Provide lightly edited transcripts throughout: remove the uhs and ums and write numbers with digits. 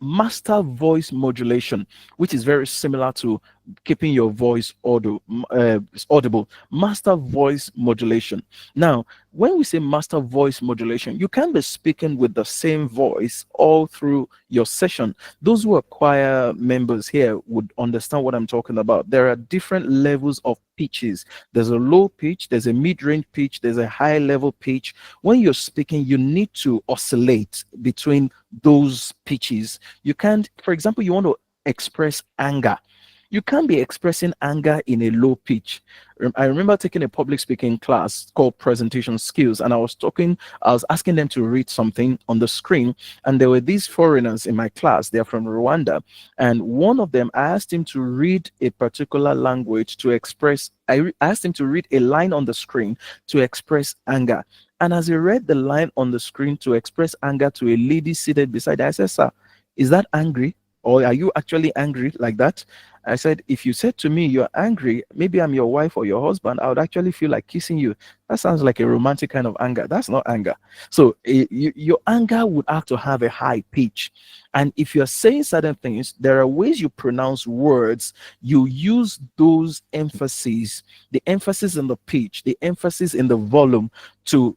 master voice modulation, which is very similar to keeping your voice audible. Master voice modulation. Now, when we say master voice modulation, you can be speaking with the same voice all through your session. Those who are choir members here would understand what I'm talking about. There are different levels of pitches. There's a low pitch, there's a mid-range pitch, there's a high level pitch. When you're speaking, you need to oscillate between those pitches. You can't, for example, you want to express anger. You can't be expressing anger in a low pitch. I remember taking a public speaking class called presentation skills, and I was asking them to read something on the screen, and there were these foreigners in my class. They're from Rwanda, and one of them, I asked him to read a particular language to express. Asked him to read a line on the screen to express anger, and as he read the line on the screen to express anger to a lady seated beside her, I said, "Sir, is that angry? Or are you actually angry like that?" I said, "If you said to me you're angry, maybe I'm your wife or your husband, I would actually feel like kissing you. That sounds like a romantic kind of anger. That's not anger." So your anger would have to have a high pitch. And if you're saying certain things, there are ways you pronounce words. You use those emphases, the emphasis in the pitch, the emphasis in the volume to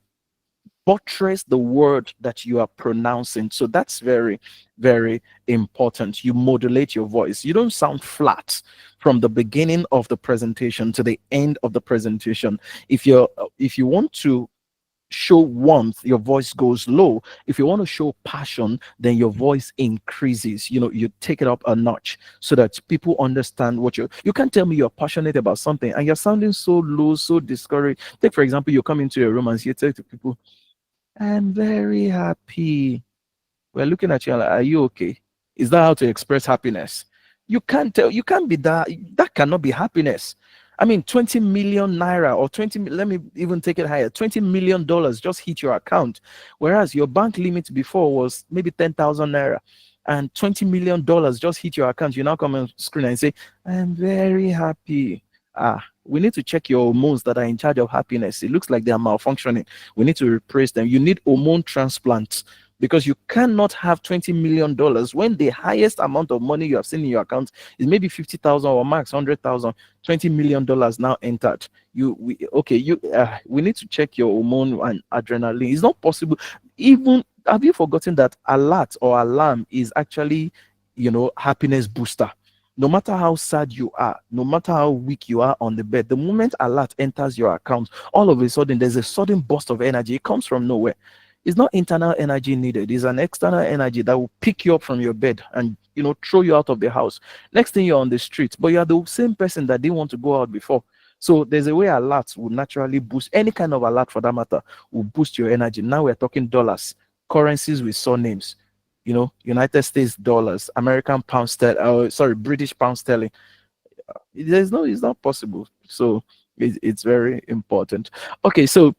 buttress the word that you are pronouncing. So that's very, very important. You modulate your voice. You don't sound flat from the beginning of the presentation to the end of the presentation. If you want to show warmth, your voice goes low. If you want to show passion, then your voice increases. You take it up a notch so that people understand what you can't tell me you're passionate about something and you're sounding so low, so discouraged. Take, for example, you come into a room and you say to people, "I'm very happy." We're looking at you like, "Are you okay?" Is that how to express happiness? You can't tell, you can't be that. That cannot be happiness. I mean, 20 million naira or 20, let me even take it higher, $20 million just hit your account. Whereas your bank limit before was maybe 10,000 naira, and $20 million just hit your account. You now come on screen and say, "I'm very happy." We need to check your hormones that are in charge of happiness. It looks like they are malfunctioning. We need to replace them. You need hormone transplants, because you cannot have $20 million when the highest amount of money you have seen in your account is maybe 50,000 or max 100,000. $20 million now entered. We need to check your hormone and adrenaline. It's not possible. Even, have you forgotten that alert or alarm is actually, happiness booster? No matter how sad you are, no matter how weak you are on the bed, the moment alert enters your account, all of a sudden there's a sudden burst of energy. It comes from nowhere. It's not internal energy needed. It's an external energy that will pick you up from your bed and throw you out of the house. Next thing, you're on the street, but you're the same person that didn't want to go out before. So there's a way alerts will naturally boost, any kind of alert for that matter will boost your energy. Now we're talking dollars, currencies with surnames. United States dollars, American pound sterling, British pound sterling. It's not possible. So it's very important. Okay, so